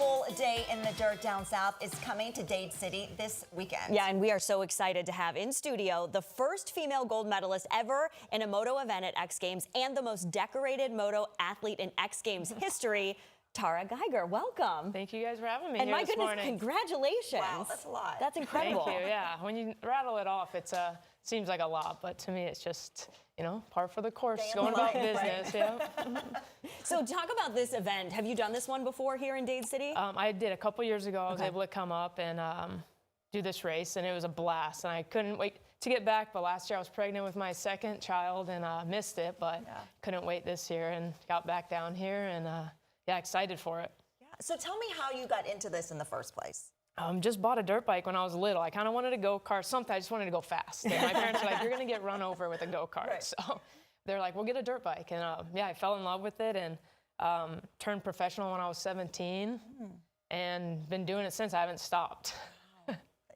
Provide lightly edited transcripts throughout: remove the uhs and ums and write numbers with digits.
full day in the dirt down south is coming to Dade City this weekend. Yeah, and we are so excited to have in studio the first female gold medalist ever in a moto event at X Games and the most decorated moto athlete in X Games history, Tarah Geiger. Welcome. Thank you guys for having me and here my this goodness, morning. congratulations. Wow, that's a lot. That's incredible. Thank you, yeah. When you rattle it off, it seems like a lot, but to me it's just, you know, par for the course, going about business, yeah. So talk about this event. Have you done this one before here in Dade City? I did a couple years ago. I was able to come up and do this race, and it was a blast, and I couldn't wait to get back, but last year I was pregnant with my second child and missed it, but couldn't wait this year and got back down here, and yeah, excited for it. Yeah. So tell me how you got into this in the first place. Just bought a dirt bike when I was little. I kind of wanted a go-kart. Something I just wanted to go fast. And my parents were like, "You're gonna get run over with a go-kart." Right. So they're like, "We'll get a dirt bike." And yeah, I fell in love with it and turned professional when I was 17, and been doing it since. I haven't stopped.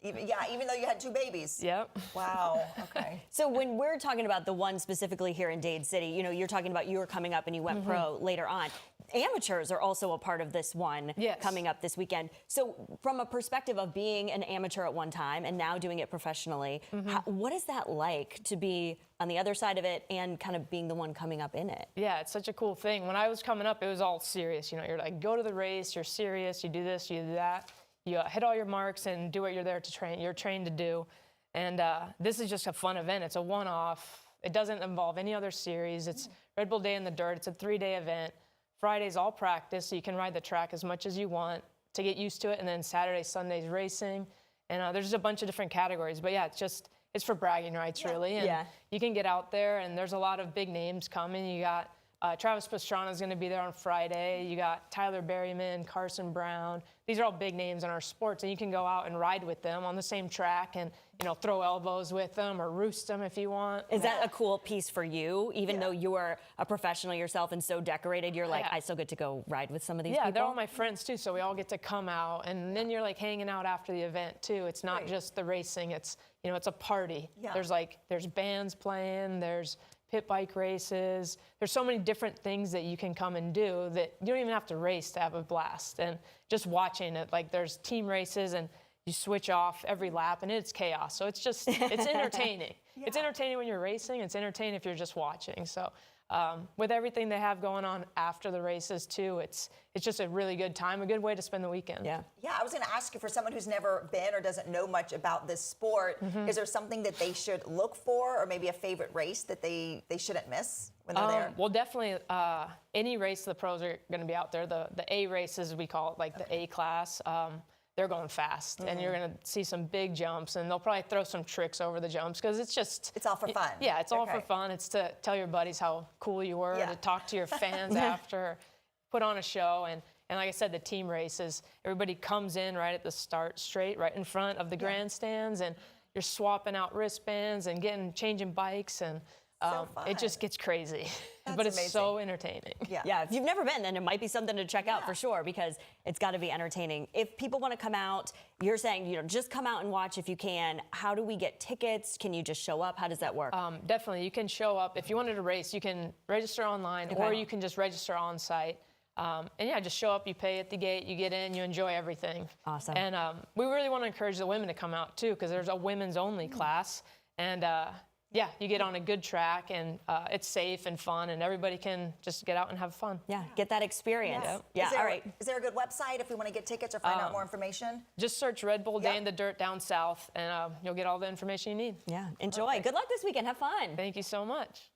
Even though you had 2 babies. Yep. Wow. Okay. So when we're talking about the one specifically here in Dade City, you know, you're talking about you were coming up and you went pro later on. Amateurs are also a part of this one coming up this weekend. So from a perspective of being an amateur at one time and now doing it professionally, what is that like to be on the other side of it and kind of being the one coming up in it? Yeah, it's such a cool thing. When I was coming up, it was all serious. You know, you're like, go to the race, you're serious, you do this, you do that. You hit all your marks and do what you're there to train. You're trained to do. And this is just a fun event. It's a one-off. It doesn't involve any other series. It's Red Bull Day in the Dirt. It's a 3-day event. Friday's all practice, so you can ride the track as much as you want to get used to it. And then Saturday, Sunday's racing. And there's just a bunch of different categories. But yeah, it's for bragging rights, really. And you can get out there, and there's a lot of big names coming. You got Travis Pastrana's going to be there on Friday. You got Tyler Berryman, Carson Brown. These are all big names in our sports, and you can go out and ride with them on the same track and, you know, throw elbows with them or roost them if you want. Is that a cool piece for you? Even though you are a professional yourself and so decorated, you're like, I still get to go ride with some of these people? Yeah, they're all my friends, too, so we all get to come out, and then you're, like, hanging out after the event, too. It's not just the racing. It's, you know, it's a party. There's bands playing, there's pit bike races. There's so many different things that you can come and do that you don't even have to race to have a blast. And just watching it, like there's team races and you switch off every lap and it's chaos. So it's just, it's entertaining. It's entertaining when you're racing. It's entertaining if you're just watching. So with everything they have going on after the races too, it's just a really good time, a good way to spend the weekend. Yeah, I was going to ask you, for someone who's never been or doesn't know much about this sport, is there something that they should look for, or maybe a favorite race that they shouldn't miss when they're there? Well, definitely any race the pros are going to be out there. The A races, we call it, like the A class. They're going fast, and you're going to see some big jumps, and they'll probably throw some tricks over the jumps because it's just... It's all for fun. Yeah, it's all for fun. It's to tell your buddies how cool you were, to talk to your fans after, put on a show, and like I said, the team races, everybody comes in right at the start, straight right in front of the grandstands, and you're swapping out wristbands and changing bikes, and it just gets crazy. But it's so entertaining. Yeah, if you've never been, then it might be something to check out for sure, because it's got to be entertaining. If people want to come out, you're saying, you know, just come out and watch if you can. How do we get tickets? Can you just show up? How does that work? Definitely, you can show up. If you wanted to race, you can register online, or you can just register on site. And yeah, just show up, you pay at the gate, you get in, you enjoy everything. Awesome. And we really want to encourage the women to come out too, because there's a women's only class. And yeah, you get on a good track, and it's safe and fun, and everybody can just get out and have fun. Yeah, get that experience. Yeah, all right. Is there a good website if we want to get tickets or find out more information? Just search Red Bull Day in the Dirt down south, and you'll get all the information you need. Yeah, enjoy. Good luck this weekend. Have fun. Thank you so much.